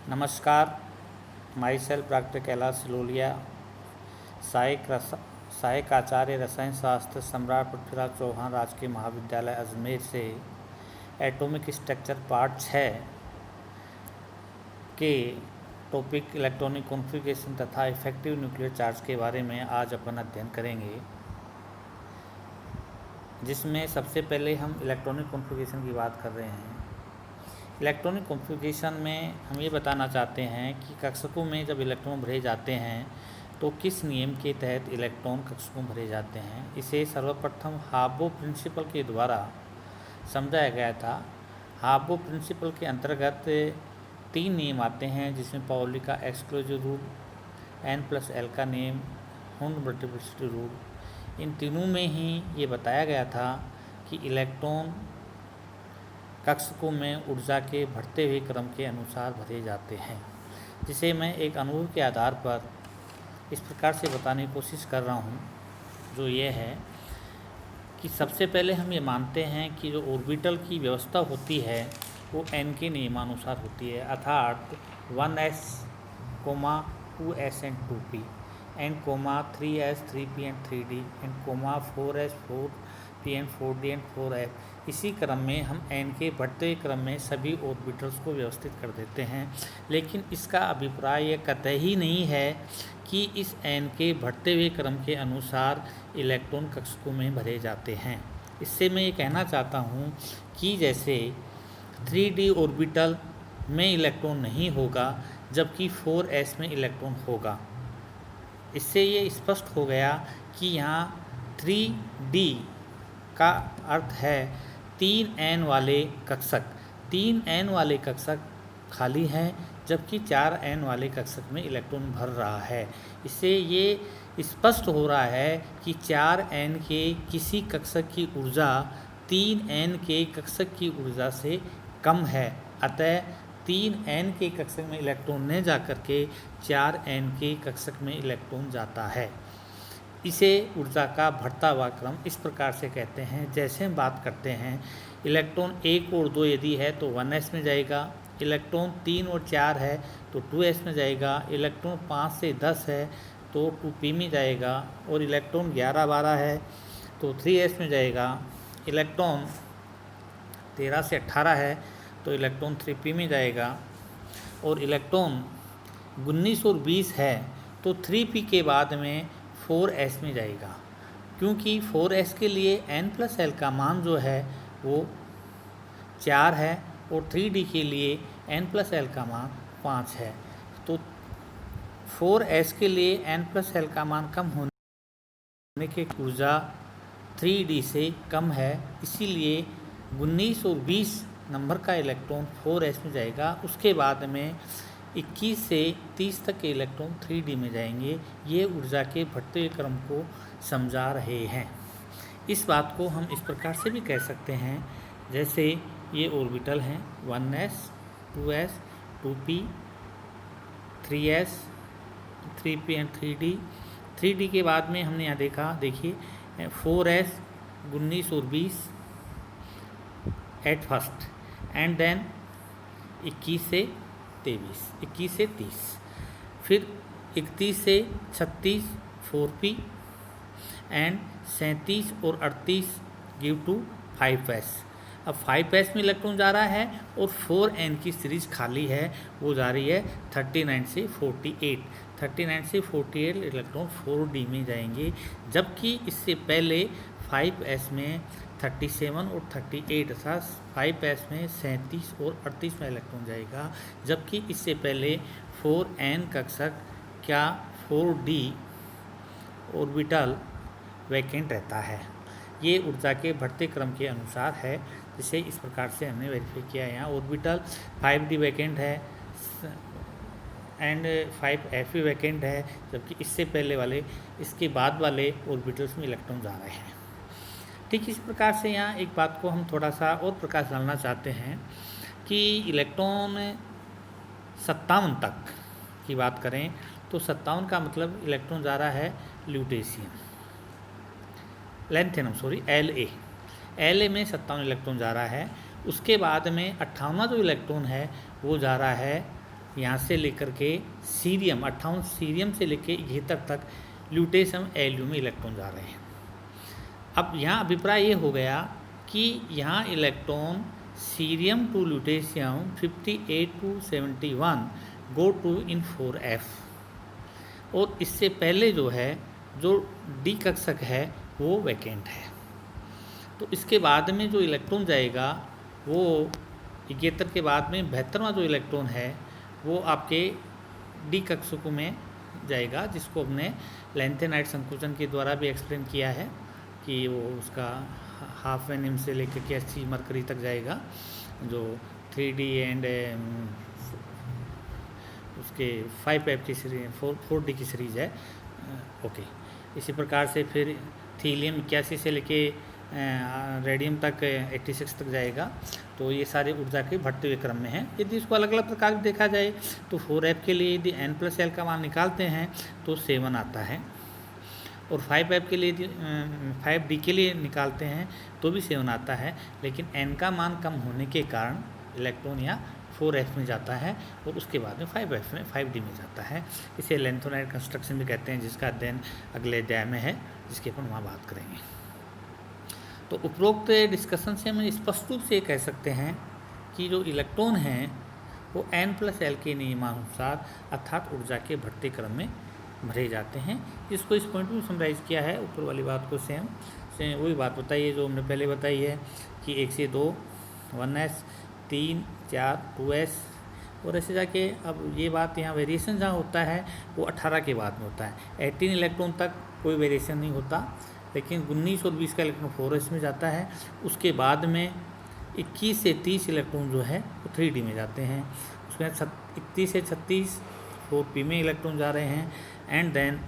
नमस्कार। My self doctor Kailash सिलोलिया, सहायक आचार्य रसायन शास्त्र, सम्राट पृथ्वीराज चौहान राजकीय महाविद्यालय अजमेर से एटॉमिक स्ट्रक्चर पार्ट 6 के टॉपिक इलेक्ट्रॉनिक कॉन्फ़िगरेशन तथा इफेक्टिव न्यूक्लियर चार्ज के बारे में आज अपन अध्ययन करेंगे, जिसमें सबसे पहले हम इलेक्ट्रॉनिक कॉन्फ़िगरेशन की बात कर रहे हैं। इलेक्ट्रॉनिक कॉन्फ़िगरेशन में हम ये बताना चाहते हैं कि कक्षकों में जब इलेक्ट्रॉन भरे जाते हैं तो किस नियम के तहत इलेक्ट्रॉन कक्षकों भरे जाते हैं। इसे सर्वप्रथम हार्बो प्रिंसिपल के द्वारा समझाया गया था। हार्बो प्रिंसिपल के अंतर्गत 3 नियम आते हैं, जिसमें पाउली का एक्सक्लूसिव रूल, N+L का नियम, हुंड मल्टीप्लिसिटी रूल। इन तीनों में ही ये बताया गया था कि इलेक्ट्रॉन कक्षकों में ऊर्जा के बढ़ते हुए क्रम के अनुसार भरे जाते हैं, जिसे मैं एक अनुभव के आधार पर इस प्रकार से बताने की कोशिश कर रहा हूँ, जो ये है कि सबसे पहले हम ये मानते हैं कि जो ऑर्बिटल की व्यवस्था होती है वो n के नियमानुसार होती है, अर्थात 1s, 2s and 2p, n, 3s, 3p and 3d, and 4s, 4p and 4d and 4f। इसी क्रम में हम n के बढ़ते क्रम में सभी ऑर्बिटल्स को व्यवस्थित कर देते हैं, लेकिन इसका अभिप्राय यह कतई ही नहीं है कि इस n के बढ़ते हुए क्रम के अनुसार इलेक्ट्रॉन कक्षकों में भरे जाते हैं। इससे मैं ये कहना चाहता हूँ कि जैसे 3d ऑर्बिटल में इलेक्ट्रॉन नहीं होगा जबकि 4s में इलेक्ट्रॉन होगा। इससे ये स्पष्ट हो गया कि यहाँ 3d का अर्थ है 3n वाले कक्षक। 3n वाले कक्षक खाली हैं जबकि 4n वाले कक्षक में इलेक्ट्रॉन भर रहा है। इससे ये स्पष्ट हो रहा है कि 4n के किसी कक्षक की ऊर्जा 3n के कक्षक की ऊर्जा से कम है, अतः 3n के कक्षक में इलेक्ट्रॉन न जाकर के 4n के कक्षक में इलेक्ट्रॉन जाता है। इसे ऊर्जा का बढ़ता हुआ क्रम इस प्रकार से कहते हैं। जैसे हम बात करते हैं इलेक्ट्रॉन 1 और 2 यदि है तो 1s में जाएगा, इलेक्ट्रॉन 3 और 4 है तो 2s में जाएगा, इलेक्ट्रॉन 5 से 10 है तो 2p में जाएगा, और इलेक्ट्रॉन 11, 12 है तो 3s में जाएगा, इलेक्ट्रॉन 13 से 18 है तो इलेक्ट्रॉन 3p में जाएगा, और इलेक्ट्रॉन 19 और 20 है तो 3p के बाद में 4s में जाएगा, क्योंकि 4s के लिए N+L का मान जो है वो 4 है और 3d के लिए N+L का मान 5 है। तो 4s के लिए N+L का मान कम होने की ऊर्जा 3d से कम है, इसीलिए 19 और 20 नंबर का इलेक्ट्रॉन 4s में जाएगा। उसके बाद में 21 से 30 तक के इलेक्ट्रॉन 3d में जाएंगे। ये ऊर्जा के बढ़ते हुए क्रम को समझा रहे हैं। इस बात को हम इस प्रकार से भी कह सकते हैं, जैसे ये ऑर्बिटल हैं 1s, 2s, 2p, 3s, 3p and 3d। 3d के बाद में हमने यहाँ देखा, देखिए 4s, 19 और 20 एट फर्स्ट, एंड देन 21 से 30, फिर 31 से 36 4p, एंड 37 और 38 गिव टू 5s। अब 5s में इलेक्ट्रॉन जा रहा है और 4n की सीरीज खाली है, वो जा रही है 39 से 48 इलेक्ट्रॉन 4d में जाएंगे, जबकि इससे पहले 5s में 37 और 38 अर्थात 5s में 37 और 38 में इलेक्ट्रॉन जाएगा, जबकि इससे पहले 4n कक्षक क्या 4d ऑर्बिटल वैकेंट रहता है। ये ऊर्जा के बढ़ते क्रम के अनुसार है, जिसे इस प्रकार से हमने वेरीफाई किया। यहाँ ऑर्बिटल 5d वैकेंट है एंड 5f भी वैकेंट है, जबकि इससे पहले वाले, इसके बाद वाले ऑर्बिटल्स में इलेक्ट्रॉन जा रहे हैं। ठीक इस प्रकार से यहाँ एक बात को हम थोड़ा सा और प्रकाश डालना चाहते हैं कि इलेक्ट्रॉन 57 तक की बात करें तो 57 का मतलब इलेक्ट्रॉन जा रहा है ल्यूटेशियम, लेंथेनम सॉरी LA में 57 इलेक्ट्रॉन जा रहा है। उसके बाद में 58वां जो इलेक्ट्रॉन है वो जा रहा है यहाँ से लेकर के सीरियम 58 सीरियम से लेकर 71 तक ल्यूटेशियम एल्यूम में इलेक्ट्रॉन जा रहे हैं। अब यहाँ अभिप्राय ये हो गया कि यहाँ electron cerium to lutetium 58 to 71 go to in 4f, और इससे पहले जो है जो डी कक्षक है वो वैकेंट है। तो इसके बाद में जो इलेक्ट्रॉन जाएगा वो 71 के बाद में 72वां जो इलेक्ट्रॉन है वो आपके डी कक्षकों में जाएगा, जिसको हमने लैंथेनाइट संकुचन के द्वारा भी एक्सप्लेन किया है कि वो उसका हाफ एनएम से लेकर के 80 मरकरी तक जाएगा, जो 3D एंड उसके 5F की सीरीज 4D की सीरीज है। ओके, इसी प्रकार से फिर थीलियम 81 से लेके रेडियम तक 86 तक जाएगा। तो ये सारे ऊर्जा के बढ़ते हुए क्रम में हैं। यदि इसको अलग अलग प्रकार देखा जाए तो 4F के लिए यदि N+L का मान निकालते हैं तो 7 आता है, और 5F के लिए यदि 5D के लिए निकालते हैं तो भी 7 आता है, लेकिन N का मान कम होने के कारण इलेक्ट्रॉन या 4F में जाता है और उसके बाद में 5F में 5D में जाता है। इसे लैंथेनाइट कंस्ट्रक्शन भी कहते हैं, जिसका अध्ययन अगले अध्याय में है, जिसके अपन वहाँ बात करेंगे। तो उपरोक्त डिस्कशन से हम स्पष्ट रूप से कह सकते हैं कि जो इलेक्ट्रॉन हैं वो N+L के नियमानुसार अर्थात ऊर्जा के बढ़ते क्रम में भरे जाते हैं। इसको इस पॉइंट में समराइज़ किया है, ऊपर वाली बात को सेम वही बात बताई है जो हमने पहले बताई है कि 1 से 2 1s 3 4 2s, और ऐसे जाके अब ये बात यहाँ वेरिएशन जहाँ होता है वो 18 के बाद में होता है। 18 इलेक्ट्रॉन तक कोई वेरिएशन नहीं होता, लेकिन 19 और 20 का इलेक्ट्रॉन 4s में जाता है। उसके बाद में 21 से 30 इलेक्ट्रॉन जो है वो 3D में जाते हैं। उसमें 31 से 36 4p में इलेक्ट्रॉन जा रहे हैं, एंड देन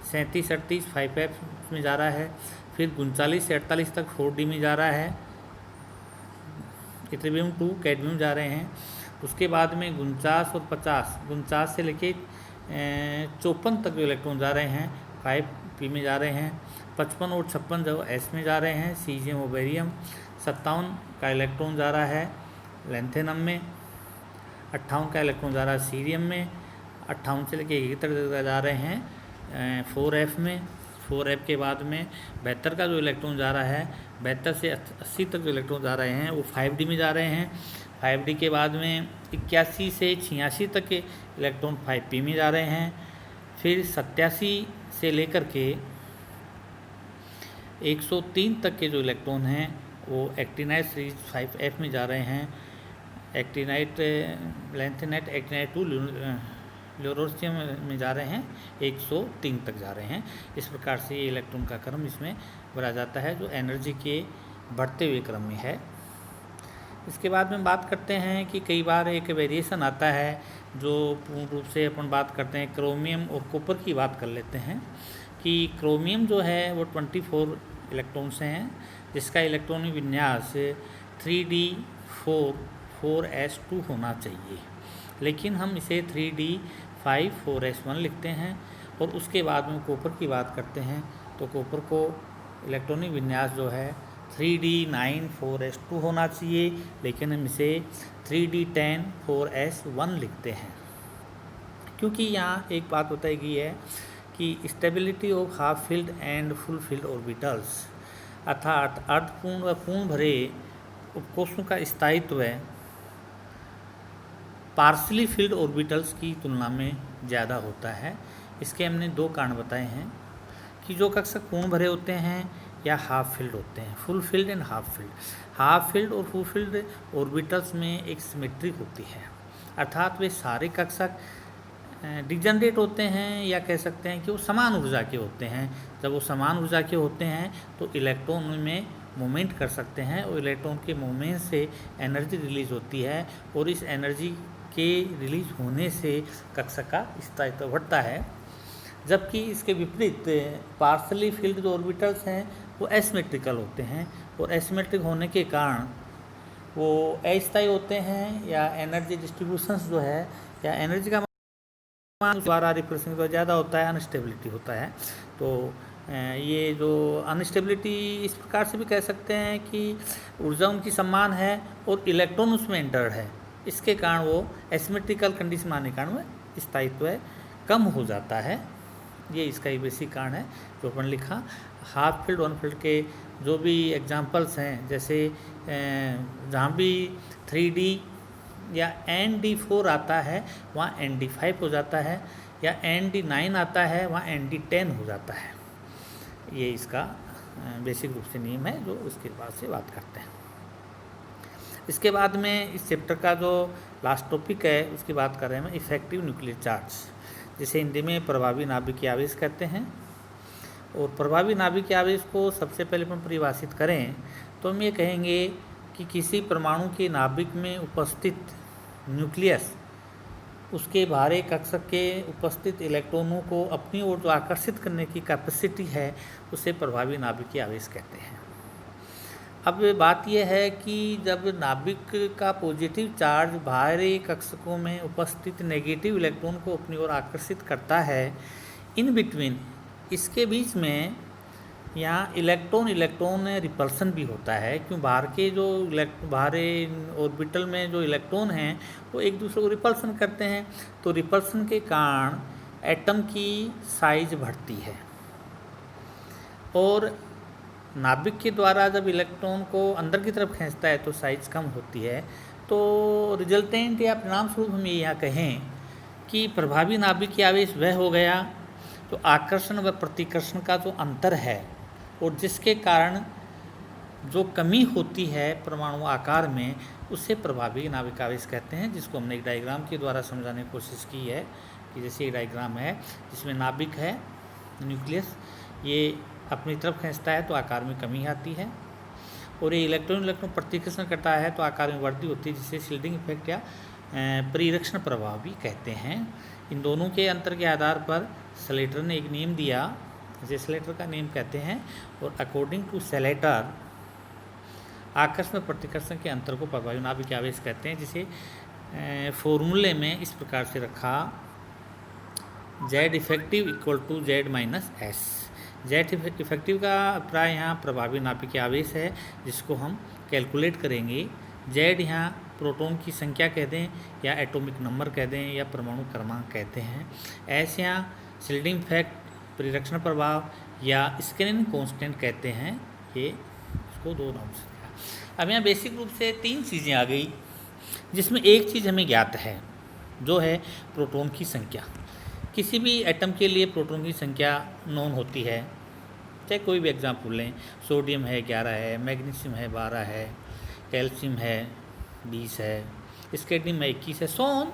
37 38 5f में जा रहा है। फिर 39 से 48 तक 4D में जा रहा है, इथेरियम 2 कैडमियम जा रहे हैं। उसके बाद में 49 और 50 49 से लेके 54 तक जो इलेक्ट्रॉन जा रहे हैं 5p में जा रहे हैं। 55 और 56 जो s में जा रहे हैं सीजियम और बेरियम। 57 का इलेक्ट्रॉन जा रहा है लैंथेनम में। 58 का इलेक्ट्रॉन जा रहा है सीरियम में। 58 से लेके 71 तक जा रहे हैं 4f में। 4f के बाद में 72 का जो इलेक्ट्रॉन जा रहा है 72 से 80 तक जो इलेक्ट्रॉन जा रहे हैं वो 5D में जा रहे हैं। 5D के बाद में 81 से 86 तक के इलेक्ट्रॉन 5p में जा रहे हैं। फिर 87 से लेकर के 103 तक के जो इलेक्ट्रॉन हैं वो एक्टिनाइट सीरीज 5f में जा रहे हैं। एक्टिनाइट लैंथेनाइट एक्टिनाइट 2 ल्यूरोसियम में जा रहे हैं 103 तक जा रहे हैं। इस प्रकार से ये इलेक्ट्रॉन का क्रम इसमें भरा जाता है जो एनर्जी के बढ़ते हुए क्रम में है। इसके बाद में बात करते हैं कि कई बार एक वेरिएशन आता है जो पूर्ण रूप से अपन बात करते हैं क्रोमियम और कॉपर की बात कर लेते हैं कि क्रोमियम जो है वो 24 इलेक्ट्रॉन से हैं, जिसका इलेक्ट्रॉनिक विन्यास 3d4 4s2 होना चाहिए, लेकिन हम इसे 3d5 4s1 लिखते हैं। और उसके बाद में कॉपर की बात करते हैं तो कॉपर को इलेक्ट्रॉनिक विन्यास जो है 3d9 4s2 होना चाहिए, लेकिन हम इसे 3d10 4s1 लिखते हैं, क्योंकि यहाँ एक बात बताई गई है कि stability of half field and full field orbitals, अर्थात अर्धपूर्ण व पूर्ण भरे उपकोषों का स्थायित्व पार्शली फील्ड ऑर्बिटल्स की तुलना में ज़्यादा होता है। इसके हमने 2 कारण बताए हैं कि जो कक्षक पूर्ण भरे होते हैं या हाफ फील्ड होते हैं, full field and half field. Half field और फुल फील्ड ऑर्बिटल्स में एक सिमेट्री होती है, अर्थात वे सारे कक्षक डिजनरेट होते हैं या कह सकते हैं कि वो समान ऊर्जा के होते हैं। जब वो समान ऊर्जा के होते हैं तो इलेक्ट्रॉन में मूवमेंट कर सकते हैं और इलेक्ट्रॉन के मूवमेंट से एनर्जी रिलीज होती है, और इस एनर्जी के रिलीज होने से कक्षक का स्थायित्व बढ़ता है। जबकि इसके विपरीत पार्शली फील्ड जो ऑर्बिटल्स हैं वो एसिमेट्रिकल होते हैं, और एसिमेट्रिक होने के कारण वो अस्थायी होते हैं, या एनर्जी डिस्ट्रीब्यूशंस जो है या एनर्जी का द्वारा रिप्रेजेंट ज़्यादा होता है, अनस्टेबिलिटी होता है। तो ये जो अनस्टेबिलिटी इस प्रकार से भी कह सकते हैं कि ऊर्जा उनकी समान है और इलेक्ट्रॉन उसमें एंटर्ड है, इसके कारण वो एसिमेट्रिकल कंडीशन आने के कारण वो स्थायित्व कम हो जाता है। ये इसका एक बेसिक कारण है जो अपन लिखा। हाफ फील्ड वन फील्ड के जो भी एग्जांपल्स हैं, जैसे जहाँ भी 3D या ND4 आता है वहाँ ND5 हो जाता है, या ND9 आता है वहाँ ND10 हो जाता है। ये इसका बेसिक रूप से नियम है जो उसके बाद से बात करते हैं। इसके बाद में इस चैप्टर का जो लास्ट टॉपिक है उसकी बात कर रहे हैं इफेक्टिव न्यूक्लियर चार्ज, जिसे हिंदी में प्रभावी नाभिकीय आवेश कहते हैं। और प्रभावी नाभिकीय आवेश को सबसे पहले हम परिभाषित करें तो हम ये कहेंगे कि किसी परमाणु के नाभिक में उपस्थित न्यूक्लियस उसके बाहरी कक्षक के उपस्थित इलेक्ट्रॉनों को अपनी ओर जो आकर्षित करने की कैपेसिटी है उसे प्रभावी नाभिकीय आवेश कहते हैं। अब बात यह है कि जब नाभिक का पॉजिटिव चार्ज बाहरी कक्षकों में उपस्थित नेगेटिव इलेक्ट्रॉन को अपनी ओर आकर्षित करता है, इन बिटवीन इसके बीच में यहाँ इलेक्ट्रॉन रिपल्सन भी होता है, क्यों बाहर के जो बाहरी ऑर्बिटल में जो इलेक्ट्रॉन हैं वो एक दूसरे को रिपल्सन करते हैं, तो रिपल्सन के कारण एटम की साइज बढ़ती है। और नाभिक के द्वारा जब इलेक्ट्रॉन को अंदर की तरफ खींचता है तो साइज कम होती है। तो रिजल्टेंट या परिणाम स्वरूप हम यहाँ कहें कि प्रभावी नाभिकीय आवेश वह हो गया तो आकर्षण व प्रतिकर्षण का जो अंतर है और जिसके कारण जो कमी होती है परमाणु आकार में उसे प्रभावी नाभिकीय आवेश कहते हैं, जिसको हमने एक डायग्राम के द्वारा समझाने की कोशिश की है कि जैसे एक डायग्राम है जिसमें नाभिक है, न्यूक्लियस, ये अपनी तरफ खींचता है तो आकार में कमी आती है, और ये इलेक्ट्रॉन प्रतिकर्षण करता है तो आकार में वृद्धि होती है, जिसे शील्डिंग इफेक्ट या परिरक्षण प्रभाव भी कहते हैं। इन दोनों के अंतर के आधार पर सलेटर ने एक नियम दिया, जिसे सलेटर का नियम कहते हैं, और अकॉर्डिंग टू सलेटर आकर्षण और प्रतिकर्षण के अंतर को प्रभावी नाभिकीय आवेश कहते हैं, जिसे फॉर्मूले में इस प्रकार से रखा Z effective equal to Z minus S. Z effective का अभिप्राय यहाँ प्रभावी नाभिकीय आवेश है, जिसको हम कैलकुलेट करेंगे। Z यहाँ प्रोटॉन की संख्या कह दें या एटॉमिक नंबर कह दें या परमाणु क्रमांक कहते हैं। S यहाँ शील्डिंग इफेक्ट, परिरक्षण प्रभाव या स्कैनिंग कांस्टेंट कहते हैं। ये इसको दो नाम से दिया। अब यहाँ बेसिक रूप से तीन चीज़ें आ गई, जिसमें एक चीज़ हमें ज्ञात है जो है प्रोटॉन की संख्या। किसी भी एटम के लिए प्रोटॉन की संख्या नोन होती है, चाहे कोई भी एग्जाम्पल लें, सोडियम है 11 है, मैग्नीशियम है 12 है, कैल्शियम है 20 है, स्केडियम है 21 है, so on.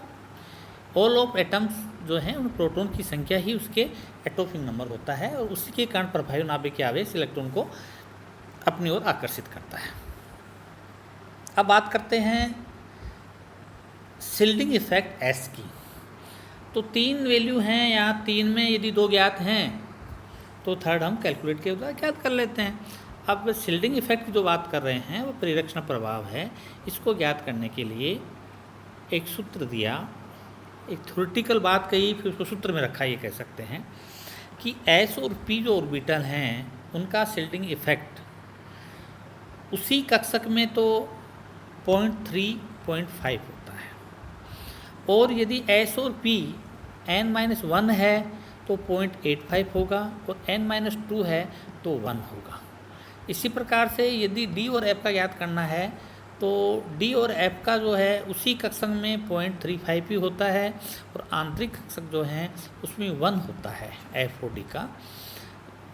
All of atoms जो हैं उन प्रोटॉन की संख्या ही उसके एटॉमिक नंबर होता है, और उसी के कारण प्रभावी नाभिकीय आवेश इलेक्ट्रॉन को अपनी ओर आकर्षित करता है। अब बात करते हैं शील्डिंग इफेक्ट एस की। तो तीन वैल्यू हैं, यहाँ तीन में यदि दो ज्ञात हैं तो थर्ड हम कैलकुलेट के द्वारा ज्ञात कर लेते हैं। अब शील्डिंग इफेक्ट की जो बात कर रहे हैं वो परिरक्षण प्रभाव है। इसको ज्ञात करने के लिए एक सूत्र दिया, एक थ्योरेटिकल बात कही, फिर उसको सूत्र में रखा। ये कह सकते हैं कि S और P जो ऑर्बिटल हैं उनका शील्डिंग इफेक्ट उसी कक्षक में तो 0.3, 0.5 होता है, और यदि S और P n-1 है तो 0.85 होगा, और n-2 है तो 1 होगा। इसी प्रकार से यदि D और F का ज्ञात करना है तो D और F का जो है उसी कक्षक में 0.35 ही होता है, और आंतरिक कक्षक जो हैं उसमें 1 होता है F और D का।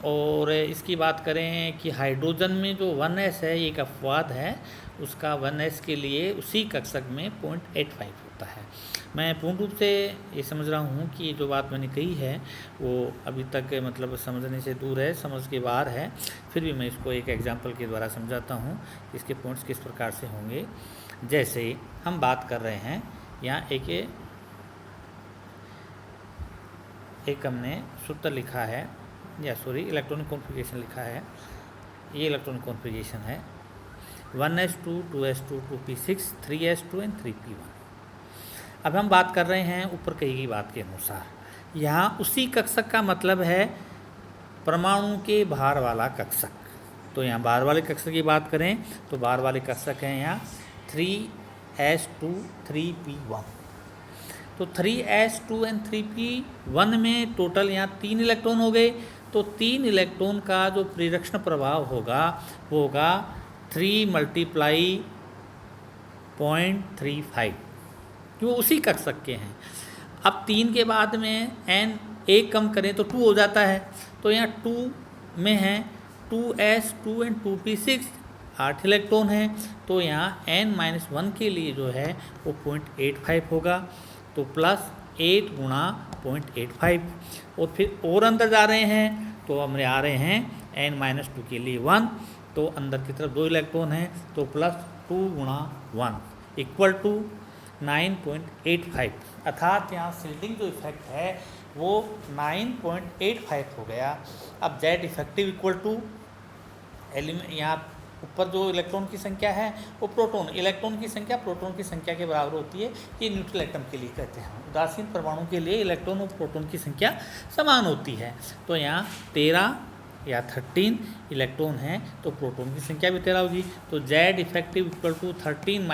और इसकी बात करें कि हाइड्रोजन में जो 1s है, एक अपवाद है, उसका 1s के लिए उसी कक्षक में 0.85 होता है। मैं पूर्ण रूप से ये समझ रहा हूँ कि जो बात मैंने कही है वो अभी तक मतलब समझने से दूर है, समझ के बाहर है, फिर भी मैं इसको एक एग्जांपल के द्वारा समझाता हूँ इसके पॉइंट्स किस प्रकार से होंगे। जैसे हम बात कर रहे हैं यहाँ एक हमने सूत्र लिखा है, या सॉरी इलेक्ट्रॉनिक कॉन्फ़िगरेशन लिखा है। ये इलेक्ट्रॉनिक कॉन्फ़िगरेशन है 1s2, 2s2, 2p6, 3s2 and 3p1। अब हम बात कर रहे हैं ऊपर कही गई बात के अनुसार। यहाँ उसी कक्षक का मतलब है परमाणु के बाहर वाला कक्षक। तो यहाँ बाहर वाले कक्षक की बात करें तो बाहर वाले कक्षक हैं यहाँ 3 3s2 3p1। तो 3s2 and 3p1 में टोटल यहाँ 3 इलेक्ट्रॉन हो गए। तो 3 इलेक्ट्रॉन का जो प्रेरक्षण प्रभाव होगा वो होगा 3 × 0.35, जो उसी कक्षक के हैं। अब 3 के बाद में n एक कम करें तो 2 हो जाता है। तो यहाँ 2 में है 2s2 and 2p6, 8 इलेक्ट्रॉन हैं। तो यहाँ n-1 के लिए जो है वो 0.85 होगा। तो प्लस 8 × 0.85, और फिर और अंदर जा रहे हैं तो हमारे आ रहे हैं n-2 के लिए 1। तो अंदर की तरफ 2 इलेक्ट्रॉन हैं, तो प्लस 2 × 1 इक्वल टू 9.85, अर्थात यहाँ सिल्टिंग जो इफेक्ट है वो 9.85 हो गया। अब Z इफेक्टिव इक्वल टू यहाँ ऊपर जो इलेक्ट्रॉन की संख्या है वो प्रोटॉन, इलेक्ट्रॉन की संख्या प्रोटॉन की संख्या के बराबर होती है। ये न्यूट्रल एटम के लिए कहते हैं। उदासीन परमाणु के लिए इलेक्ट्रॉन और प्रोटॉन की संख्या समान होती है। तो यहाँ 13 या 13 इलेक्ट्रॉन हैं, तो प्रोटॉन की संख्या भी 13 होगी। तो Z effective equal to 13 -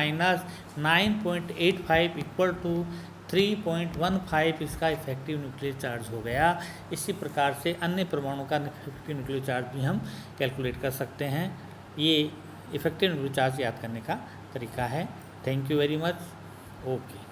9.85 equal to 3.15 इसका इफेक्टिव न्यूक्लियर चार्ज हो गया। इसी प्रकार से अन्य परमाणु का इफेक्टिव न्यूक्लियर चार्ज भी हम कैलकुलेट कर सकते हैं। ये इफेक्टिव न्यूक्लियर चार्ज याद करने का तरीका है। Thank you very much. Okay.